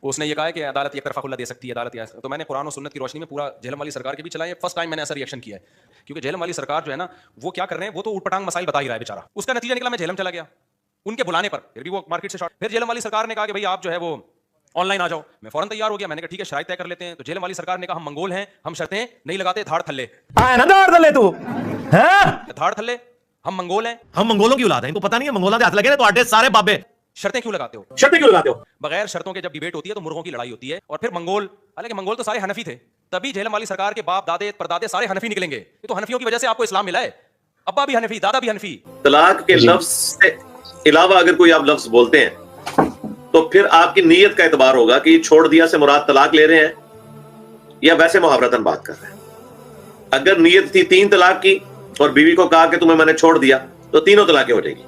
اس نے یہ کہا ہے کہ عدالت یک طرفہ کھلا دے سکتی ہے عدالت. تو میں نے قرآن و سنت کی روشنی میں پورا جہلم والی سرکار کے بھی چلائے. فرسٹ ٹائم میں نے ایسا ریئیکشن کیا ہے, کیونکہ جہلم والی سرکار جو ہے نا وہ کیا کر رہے ہیں, وہ تو اوٹ پٹانگ مسائل بتا ہی رہا ہے بیچارہ. اس کا نتیجہ نکلا میں جہلم چلا گیا ان کے بلانے پر, پھر بھی وہ مارکیٹ سے شارٹ. پھر جہلم والی سرکار نے کہا کہ بھائی آپ جو ہے وہ آن لائن آ جاؤ. میں فوراً تیار ہو گیا, میں نے کہا ٹھیک ہے شرائط طے کر لیتے ہیں. تو جہلم والی سرکار نے کہا ہم منگول ہیں, ہم شرطیں نہیں لگاتے, دھاڑ تھلے دھاڑ تھلے تو دھاڑ تھلے, ہم منگول ہیں. ہم منگولوں کی اولاد ہیں, ان کو پتہ نہیں ہے منگولوں کے ہاتھ لگے تو آٹے سارے بابے. شرطیں کیوں لگاتے ہو, شرطیں کیوں لگاتے ہو؟ بغیر شرطوں کے جب ڈیبیٹ ہوتی ہے تو مرغوں کی لڑائی ہوتی ہے. اور پھر منگول, حالانکہ منگول تو سارے حنفی تھے, تبھی جہلم والی سرکار کے باپ دادے پردادے سارے حنفی نکلیں گے. یہ تو حنفیوں کی وجہ سے آپ کو اسلام ملا ہے, ابا بھی حنفی دادا بھی حنفی. طلاق کے لفظ سے علاوہ اگر کوئی آپ لفظ بولتے ہیں تو پھر آپ کی نیت کا اعتبار ہوگا کہ یہ چھوڑ دیا سے مراد طلاق لے رہے ہیں یا ویسے محاورتاً بات کر رہے ہیں. اگر نیت تھی 3 طلاق کی اور بیوی کو کہا کہ تمہیں میں نے چھوڑ دیا تو 3 طلاقیں ہو جائیں گی.